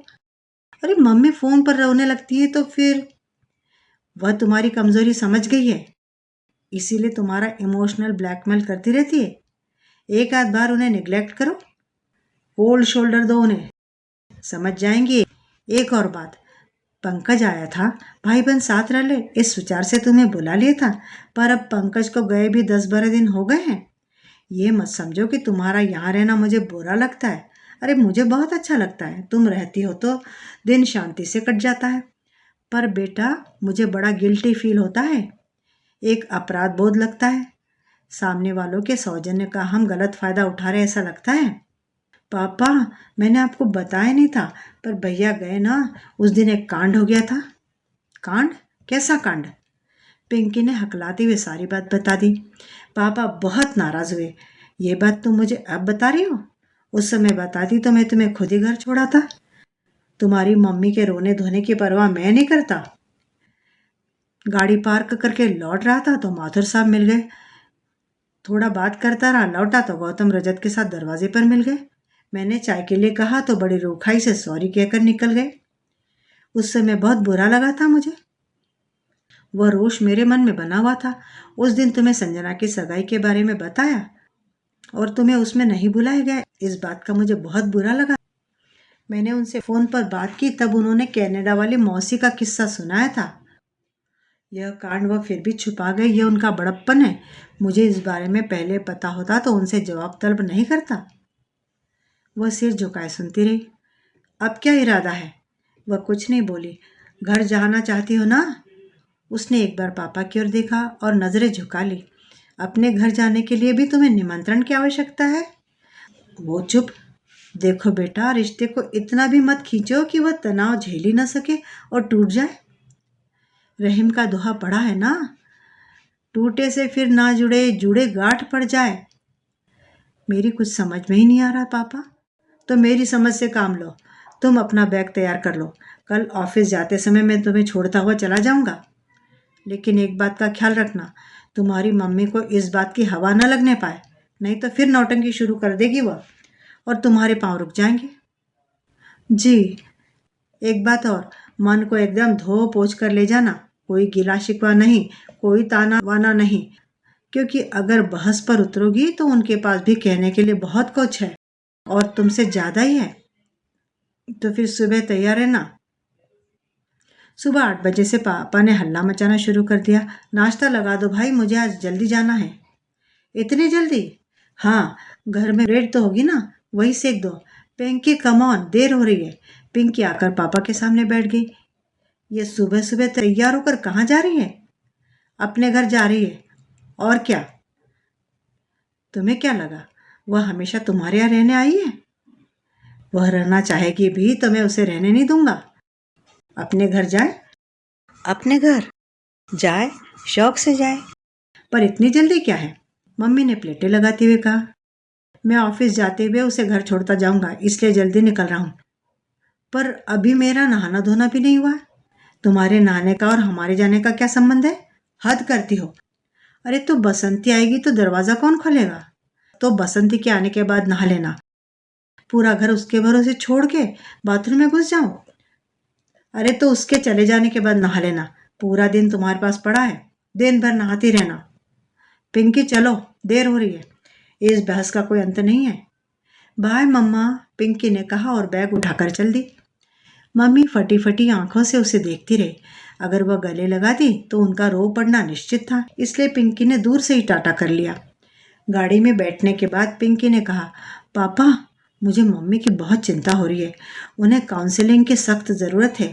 अरे मम्मी फोन पर रोने लगती है तो फिर वह तुम्हारी कमजोरी समझ गई है, इसीलिए तुम्हारा इमोशनल ब्लैकमेल करती रहती है। एक आध बार उन्हें निग्लेक्ट करो, कोल्ड शोल्डर दो उन्हें, समझ जाएंगी। एक और बात, पंकज आया था, भाई बहन साथ रह ले, इस विचार से तुम्हें बुला लिया था, पर अब पंकज को गए भी 10-12 दिन हो गए हैं। ये मत समझो कि तुम्हारा यहाँ रहना मुझे बुरा लगता है। अरे मुझे बहुत अच्छा लगता है, तुम रहती हो तो दिन शांति से कट जाता है। पर बेटा मुझे बड़ा गिल्टी फील होता है, एक अपराध बोध लगता है। सामने वालों के सौजन्य का हम गलत फायदा उठा रहे ऐसा लगता है। पापा मैंने आपको बताया नहीं था, पर भैया गए ना, उस दिन एक कांड हो गया था। कांड? कैसा कांड? पिंकी ने हकलाते हुए सारी बात बता दी। पापा बहुत नाराज हुए। ये बात तुम मुझे अब बता रही हो? उस समय बताती तो मैं तुम्हें खुद ही घर छोड़ा था। तुम्हारी मम्मी के रोने धोने की परवाह मैं नहीं करता। गाड़ी पार्क करके लौट रहा था तो माथुर साहब मिल गए। थोड़ा बात करता रहा, लौटा तो गौतम रजत के साथ दरवाजे पर मिल गए। मैंने चाय के लिए कहा तो बड़ी रूखाई से सॉरी कहकर निकल गए। उस समय बहुत बुरा लगा था मुझे, वह रोष मेरे मन में बना हुआ था। उस दिन तुम्हें संजना की सगाई के बारे में बताया और तुम्हें उसमें नहीं बुलाया गया, इस बात का मुझे बहुत बुरा लगा। मैंने उनसे फोन पर बात की, तब उन्होंने कनाडा वाली मौसी का किस्सा सुनाया था। यह कांड वह फिर भी छुपा गए, यह उनका बड़प्पन है। मुझे इस बारे में पहले पता होता तो उनसे जवाब तलब नहीं करता। वह सिर झुकाए सुनती रही। अब क्या इरादा है? वह कुछ नहीं बोली। घर जाना चाहती हो ना? उसने एक बार पापा की ओर देखा और नजरें झुका ली। अपने घर जाने के लिए भी तुम्हें निमंत्रण की आवश्यकता है? वो चुप। देखो बेटा, रिश्ते को इतना भी मत खींचो कि वह तनाव झेल ही न सके और टूट जाए। रहीम का दोहा पड़ा है ना, टूटे से फिर ना जुड़े, जुड़े गांठ पड़ जाए। मेरी कुछ समझ में ही नहीं आ रहा पापा। तो मेरी समझ से काम लो। तुम अपना बैग तैयार कर लो, कल ऑफिस जाते समय मैं तुम्हें छोड़ता हुआ चला जाऊंगा। लेकिन एक बात का ख्याल रखना, तुम्हारी मम्मी को इस बात की हवा न लगने पाए, नहीं तो फिर नौटंकी शुरू कर देगी वह और तुम्हारे पांव रुक जाएंगे। जी। एक बात और, मन को एकदम धो पोंछ कर ले जाना, कोई गिला शिकवा नहीं, कोई ताना वाना नहीं, क्योंकि अगर बहस पर उतरोगी तो उनके पास भी कहने के लिए बहुत कुछ है और तुमसे ज्यादा ही है। तो फिर सुबह तैयार रहना। सुबह 8 बजे से पापा ने हल्ला मचाना शुरू कर दिया। नाश्ता लगा दो भाई, मुझे आज जल्दी जाना है। इतनी जल्दी? हाँ, घर में ब्रेड तो होगी ना, वही सेक दो। पिंकी कम ऑन, देर हो रही है। पिंकी आकर पापा के सामने बैठ गई। ये सुबह सुबह तैयार होकर कहाँ जा रही है? अपने घर जा रही है। और क्या? तुम्हें क्या लगा वह हमेशा तुम्हारे यहाँ रहने आई है? वह रहना चाहेगी भी तो मैं उसे रहने नहीं दूंगा। अपने घर जाए, अपने घर जाए, शौक से जाए। पर इतनी जल्दी क्या है? मम्मी ने प्लेटें लगाते हुए कहा। मैं ऑफिस जाते हुए उसे घर छोड़ता जाऊंगा, इसलिए जल्दी निकल रहा हूं। पर अभी मेरा नहाना धोना भी नहीं हुआ। तुम्हारे नहाने का और हमारे जाने का क्या संबंध है? हद करती हो। अरे तो बसंती आएगी तो दरवाजा कौन खोलेगा? तो बसंती के आने के बाद नहा लेना। पूरा घर उसके भरोसे छोड़ के बाथरूम में घुस जाऊं? अरे तो उसके चले जाने के बाद नहा लेना। पूरा दिन तुम्हारे पास पड़ा है, दिन भर नहाती रहना। पिंकी चलो, देर हो रही है। इस बहस का कोई अंत नहीं है। बाय मम्मा, पिंकी ने कहा और बैग उठाकर चल दी। मम्मी फटी फटी आंखों से उसे देखती रही। अगर वह गले लगा दी तो उनका रो पड़ना निश्चित था, इसलिए पिंकी ने दूर से ही टाटा कर लिया। गाड़ी में बैठने के बाद पिंकी ने कहा, पापा मुझे मम्मी की बहुत चिंता हो रही है, उन्हें काउंसलिंग की सख्त ज़रूरत है।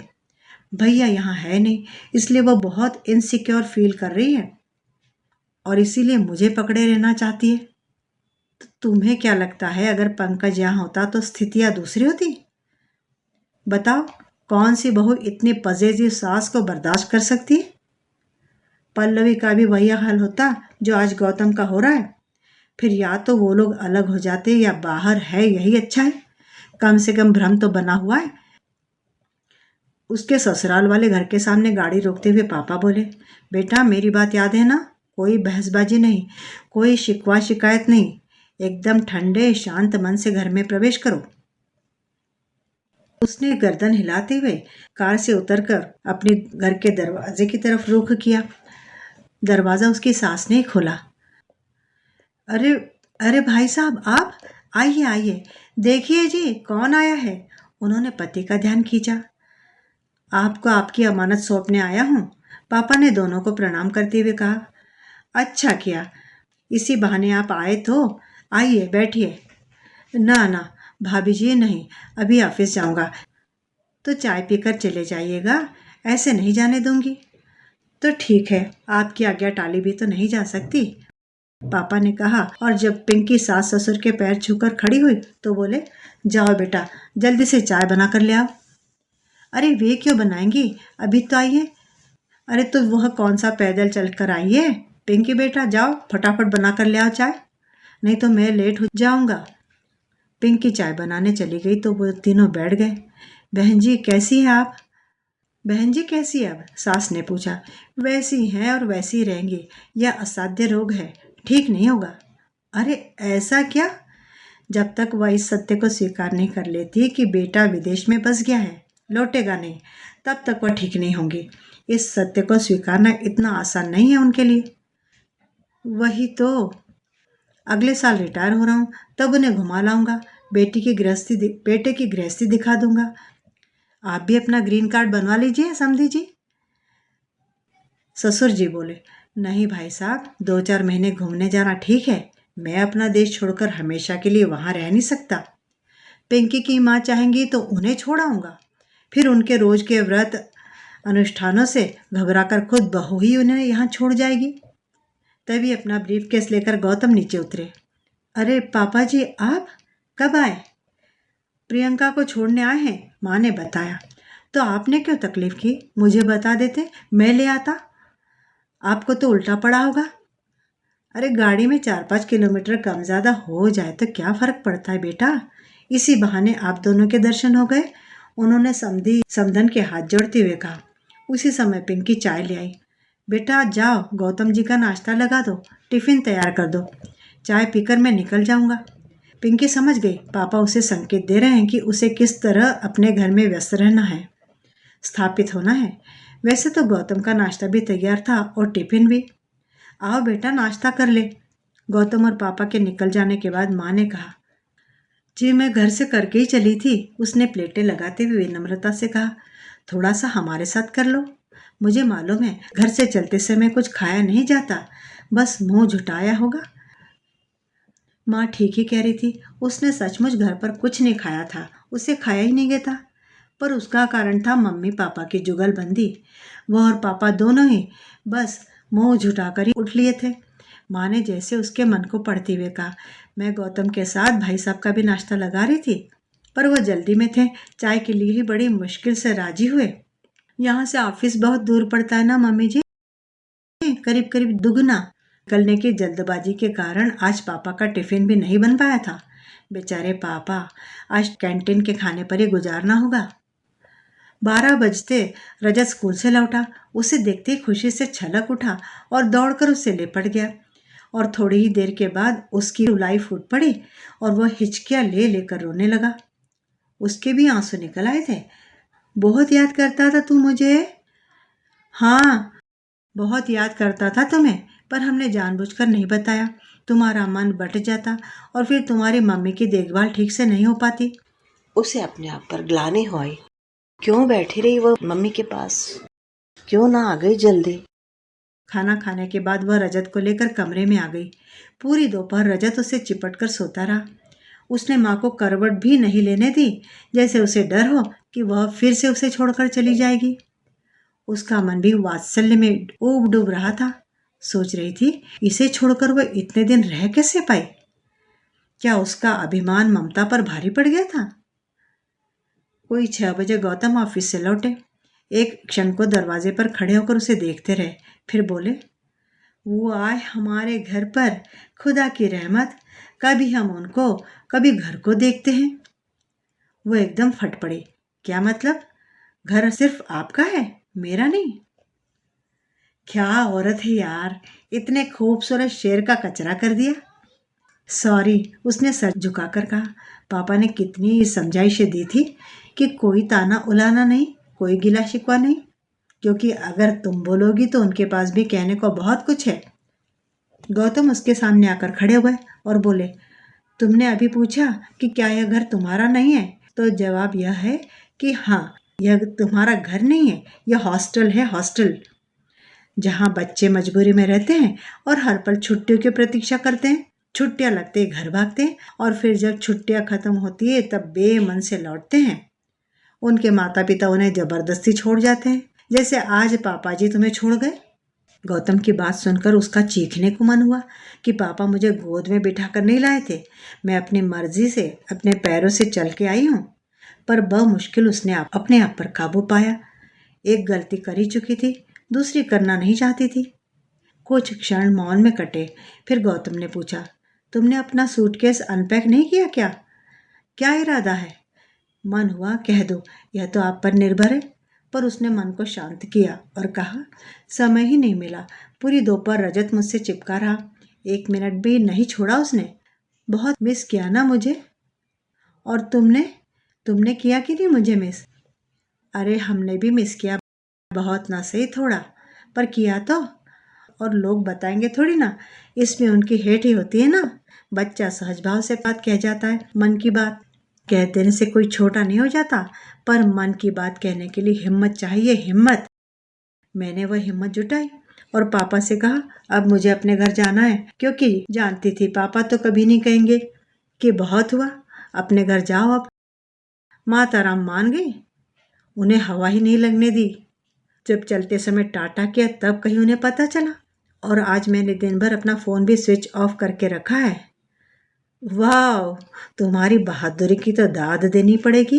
भैया यहाँ है नहीं, इसलिए वो बहुत इनसिक्योर फील कर रही है और इसीलिए मुझे पकड़े रहना चाहती है। तो तुम्हें क्या लगता है अगर पंकज यहाँ होता तो स्थितियाँ दूसरी होती? बताओ, कौन सी बहू इतनी पजेसिव सास को बर्दाश्त कर सकती है? पल्लवी का भी वही हाल होता जो आज गौतम का हो रहा है। फिर या तो वो लोग अलग हो जाते या बाहर है यही अच्छा है। कम से कम भ्रम तो बना हुआ है। उसके ससुराल वाले घर के सामने गाड़ी रोकते हुए पापा बोले, बेटा मेरी बात याद है ना? कोई बहसबाजी नहीं, कोई शिकवा शिकायत नहीं, एकदम ठंडे शांत मन से घर में प्रवेश करो। उसने गर्दन हिलाते हुए कार से उतरकर अपने घर के दरवाजे की तरफ रुख किया। दरवाजा उसकी सास ने खोला। अरे अरे भाई साहब, आप आइए आइए, देखिए जी कौन आया है। उन्होंने पति का ध्यान खींचा। आपको आपकी अमानत सौंपने आया हूँ, पापा ने दोनों को प्रणाम करते हुए कहा। अच्छा किया, इसी बहाने आप आए तो। आइए बैठिए। ना ना भाभी जी, नहीं, अभी ऑफिस जाऊंगा। तो चाय पीकर चले जाइएगा, ऐसे नहीं जाने दूंगी। तो ठीक है, आपकी आज्ञा टाली भी तो नहीं जा सकती, पापा ने कहा। और जब पिंकी सास ससुर के पैर छूकर खड़ी हुई तो बोले, जाओ बेटा, जल्दी से चाय बना कर ले आओ। अरे वे क्यों बनाएंगी, अभी तो आई है। अरे तो वह कौन सा पैदल चल कर आई है? पिंकी बेटा जाओ फटाफट बना कर ले आओ चाय, नहीं तो मैं लेट हो जाऊंगा। पिंकी चाय बनाने चली गई तो वो तीनों बैठ गए। बहन जी कैसी है आप? बहन जी कैसी है अब? सास ने पूछा। वैसी हैं और वैसी रहेंगी, यह असाध्य रोग है, ठीक नहीं होगा। अरे ऐसा क्या? जब तक वह इस सत्य को स्वीकार नहीं कर लेती कि बेटा विदेश में बस गया है, लौटेगा नहीं, तब तक वह ठीक नहीं होंगी। इस सत्य को स्वीकारना इतना आसान नहीं है उनके लिए। वही तो, अगले साल रिटायर हो रहा हूँ, तब उन्हें घुमा लाऊंगा, बेटे की गृहस्थी दिखा दूंगा। आप भी अपना ग्रीन कार्ड बनवा लीजिए समधी जी। ससुर जी बोले, नहीं भाई साहब, 2-4 महीने घूमने जाना ठीक है, मैं अपना देश छोड़कर हमेशा के लिए वहां रह नहीं सकता। पिंकी की माँ चाहेंगी तो उन्हें छोड़ आऊंगा, फिर उनके रोज के व्रत अनुष्ठानों से घबराकर खुद बहू ही उन्हें यहाँ छोड़ जाएगी। तभी अपना ब्रीफ केस लेकर गौतम नीचे उतरे। अरे पापा जी, आप कब आए? प्रियंका को छोड़ने आए हैं, माँ ने बताया। तो आपने क्यों तकलीफ की, मुझे बता देते, मैं ले आता। आपको तो उल्टा पड़ा होगा। अरे गाड़ी में 4-5 किलोमीटर कम ज़्यादा हो जाए तो क्या फ़र्क पड़ता है बेटा, इसी बहाने आप दोनों के दर्शन हो गए। उन्होंने समधन के हाथ जोड़ते हुए कहा। उसी समय पिंकी चाय ले आई। बेटा जाओ, गौतम जी का नाश्ता लगा दो, टिफ़िन तैयार कर दो, चाय पीकर मैं निकल जाऊंगा। पिंकी समझ गई पापा उसे संकेत दे रहे हैं कि उसे किस तरह अपने घर में व्यस्त रहना है, स्थापित होना है। वैसे तो गौतम का नाश्ता भी तैयार था और टिफिन भी। आओ बेटा नाश्ता कर ले। गौतम और पापा के निकल जाने के बाद माँ ने कहा। जी मैं घर से करके ही चली थी, उसने प्लेटें लगाते हुए विनम्रता से कहा। थोड़ा सा हमारे साथ कर लो, मुझे मालूम है घर से चलते समय कुछ खाया नहीं जाता, बस मुंह झुटाया होगा। माँ ठीक ही कह रही थी, उसने सचमुच घर पर कुछ नहीं खाया था, उसे खाया ही नहीं गया था। पर उसका कारण था मम्मी पापा की जुगलबंदी। वह और पापा दोनों ही बस मुंह झुटाकर ही उठ लिए थे। माँ ने जैसे उसके मन को पढ़ते हुए कहा, मैं गौतम के साथ भाई साहब का भी नाश्ता लगा रही थी, पर वह जल्दी में थे, चाय के लिए ही बड़ी मुश्किल से राजी हुए। यहाँ से ऑफिस बहुत दूर पड़ता है ना मम्मी जी, करीब करीब दुगना। निकलने की जल्दबाजी के कारण आज पापा का टिफिन भी नहीं बन पाया था। बेचारे पापा, आज कैंटीन के खाने पर ही गुजारना होगा। 12 बजते रजत स्कूल से लौटा। उसे देखते ही खुशी से छलक उठा और दौड़कर उससे लिपट गया। और थोड़ी ही देर के बाद उसकी रुलाई फूट पड़ी और वह हिचकियाँ ले लेकर रोने लगा। उसके भी आंसू निकल आए थे। बहुत याद करता था तू मुझे। हाँ, बहुत याद करता था तुम्हें, पर हमने जानबूझकर नहीं बताया, तुम्हारा मन बट जाता और फिर तुम्हारी मम्मी की देखभाल ठीक से नहीं हो पाती। उसे अपने आप पर ग्लानि हुई। क्यों बैठी रही वह मम्मी के पास, क्यों ना आ गई जल्दी। खाना खाने के बाद वह रजत को लेकर कमरे में आ गई। पूरी दोपहर रजत उसे चिपट कर सोता रहा। उसने माँ को करवट भी नहीं लेने दी, जैसे उसे डर हो कि वह फिर से उसे छोड़कर चली जाएगी। उसका मन भी वात्सल्य में ऊब डूब रहा था। सोच रही थी इसे छोड़कर वह इतने दिन रह कैसे पाई। क्या उसका अभिमान ममता पर भारी पड़ गया था। कोई 6 बजे गौतम ऑफिस से लौटे। एक क्षण को दरवाजे पर खड़े होकर उसे देखते रहे, फिर बोले, वो आए हमारे घर पर, खुदा की रहमत। कभी हम उनको, कभी घर को देखते हैं। वो एकदम फट पड़ी। क्या मतलब? घर सिर्फ आपका है, मेरा नहीं? क्या औरत है यार, इतने खूबसूरत शेर का कचरा कर दिया। सॉरी, उसने सर झुकाकर कहा। पापा ने कितनी समझाइशें दी थी कि कोई ताना उलाना नहीं, कोई गिला शिकवा नहीं, क्योंकि अगर तुम बोलोगी तो उनके पास भी कहने को बहुत कुछ है। गौतम उसके सामने आकर खड़े हुए और बोले, तुमने अभी पूछा कि क्या यह घर तुम्हारा नहीं है, तो जवाब यह है कि हाँ, यह तुम्हारा घर नहीं है, यह हॉस्टल है, हॉस्टल, जहाँ बच्चे मजबूरी में रहते हैं और हर पल छुट्टियों की प्रतीक्षा करते हैं। छुट्टियां लगते ही घर भागते हैं और फिर जब छुट्टियां खत्म होती है तब बेमन से लौटते हैं। उनके माता पिता उन्हें जबरदस्ती छोड़ जाते हैं, जैसे आज पापा जी तुम्हें छोड़ गए। गौतम की बात सुनकर उसका चीखने को मन हुआ कि पापा मुझे गोद में बिठा कर नहीं लाए थे, मैं अपनी मर्जी से अपने पैरों से चल के आई हूँ। पर मुश्किल उसने अपने आप पर काबू पाया। एक गलती कर ही चुकी थी, दूसरी करना नहीं चाहती थी। कुछ क्षण मौन में कटे, फिर गौतम ने पूछा, तुमने अपना सूटकेस अनपैक नहीं किया क्या? क्या इरादा है? मन हुआ कह दो, यह तो आप पर निर्भर है। पर उसने मन को शांत किया और कहा, समय ही नहीं मिला। पूरी दोपहर रजत मुझसे चिपका रहा, 1 मिनट भी नहीं छोड़ा उसने। बहुत मिस किया ना मुझे। और तुमने किया कि नहीं मुझे मिस? अरे हमने भी मिस किया, बहुत ना सही थोड़ा, पर किया तो। और लोग बताएंगे थोड़ी ना, इसमें उनकी हेट ही होती है ना। बच्चा सहज भाव से बात कह जाता है, मन की बात कह देने से कोई छोटा नहीं हो जाता, पर मन की बात कहने के लिए हिम्मत चाहिए, हिम्मत। मैंने वह हिम्मत जुटाई और पापा से कहा, अब मुझे अपने घर जाना है, क्योंकि जानती थी पापा तो कभी नहीं कहेंगे कि बहुत हुआ, अपने घर जाओ अब। माताराम मान गई, उन्हें हवा ही नहीं लगने दी। जब चलते समय टाटा किया तब कहीं उन्हें पता चला, और आज मैंने दिन भर अपना फ़ोन भी स्विच ऑफ करके रखा है। वाह, तुम्हारी बहादुरी की तो दाद देनी पड़ेगी।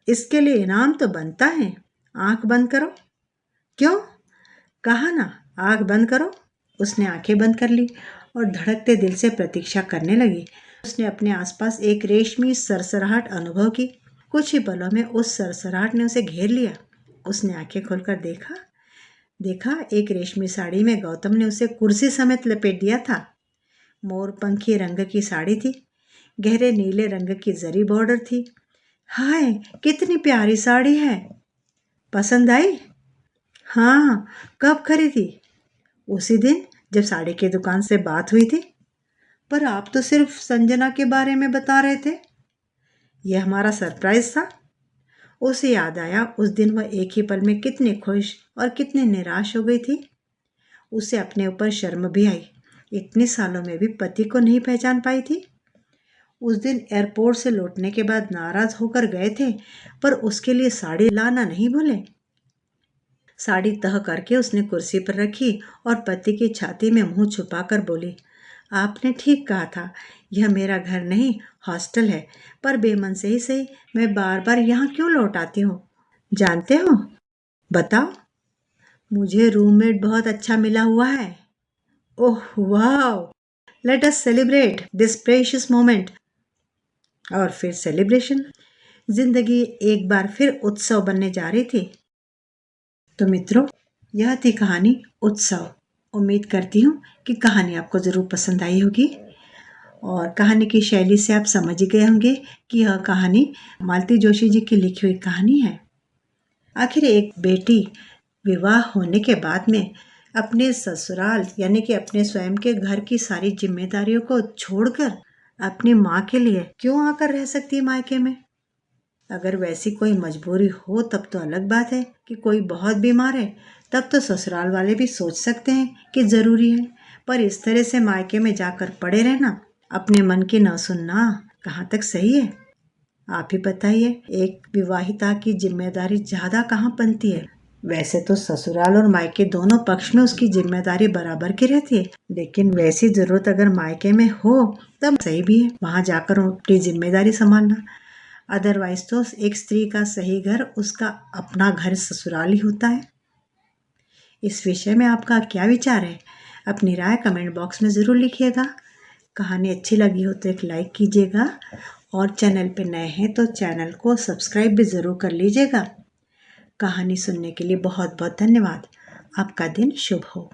इसके लिए इनाम तो बनता है। आंख बंद करो। क्यों? कहा ना, आंख बंद करो। उसने आंखें बंद कर ली और धड़कते दिल से प्रतीक्षा करने लगी। उसने अपने आसपास एक रेशमी सरसराहट अनुभव की। कुछ ही पलों में उस सरसराहट ने उसे घेर लिया। उसने आंखें खोलकर देखा एक रेशमी साड़ी में गौतम ने उसे कुर्सी समेत लपेट दिया था। मोरपंखी रंग की साड़ी थी, गहरे नीले रंग की जरी बॉर्डर थी। हाय, कितनी प्यारी साड़ी है। पसंद आई? हाँ। कब खरीदी? उसी दिन जब साड़ी की दुकान से बात हुई थी। पर आप तो सिर्फ संजना के बारे में बता रहे थे। यह हमारा सरप्राइज था। उसे याद आया उस दिन वह एक ही पल में कितनी खुश और कितनी निराश हो गई थी। उसे अपने ऊपर शर्म भी आई, इतने सालों में भी पति को नहीं पहचान पाई थी। उस दिन एयरपोर्ट से लौटने के बाद नाराज होकर गए थे, पर उसके लिए साड़ी लाना नहीं भूले। साड़ी तह करके उसने कुर्सी पर रखी और पति की छाती में मुंह छुपाकर बोली, आपने ठीक कहा था, यह मेरा घर नहीं, हॉस्टल है। पर बेमन से ही सही, मैं बार बार यहाँ क्यों लौट आती हूँ जानते हो? बताओ। मुझे रूममेट बहुत अच्छा मिला हुआ है। ओह वाह, let us celebrate this precious moment. और फिर सेलिब्रेशन। जिंदगी एक बार फिर उत्सव बनने जा रही थी। तो मित्रों, यह थी कहानी उत्सव। उम्मीद करती हूँ कि कहानी आपको ज़रूर पसंद आई होगी और कहानी की शैली से आप समझ ही गए होंगे कि यह कहानी मालती जोशी जी की लिखी हुई कहानी है। आखिर एक बेटी विवाह होने के बाद में अपने ससुराल यानी कि अपने स्वयं के घर की सारी जिम्मेदारियों को छोड़कर अपनी माँ के लिए क्यों आकर रह सकती है मायके में? अगर वैसी कोई मजबूरी हो तब तो अलग बात है कि कोई बहुत बीमार है, तब तो ससुराल वाले भी सोच सकते हैं कि ज़रूरी है। पर इस तरह से मायके में जाकर पड़े रहना, अपने मन की न सुनना, कहाँ तक सही है? आप ही बताइए, एक विवाहिता की जिम्मेदारी ज़्यादा कहाँ बनती है? वैसे तो ससुराल और मायके दोनों पक्ष में उसकी जिम्मेदारी बराबर की रहती है, लेकिन वैसी जरूरत अगर मायके में हो तब सही भी है वहां जाकर अपनी जिम्मेदारी संभालना। अदरवाइज तो एक स्त्री का सही घर उसका अपना घर ससुराल ही होता है। इस विषय में आपका क्या विचार है? अपनी राय कमेंट बॉक्स में ज़रूर लिखिएगा। कहानी अच्छी लगी हो तो एक लाइक कीजिएगा और चैनल पे नए हैं तो चैनल को सब्सक्राइब भी ज़रूर कर लीजिएगा। कहानी सुनने के लिए बहुत बहुत धन्यवाद। आपका दिन शुभ हो।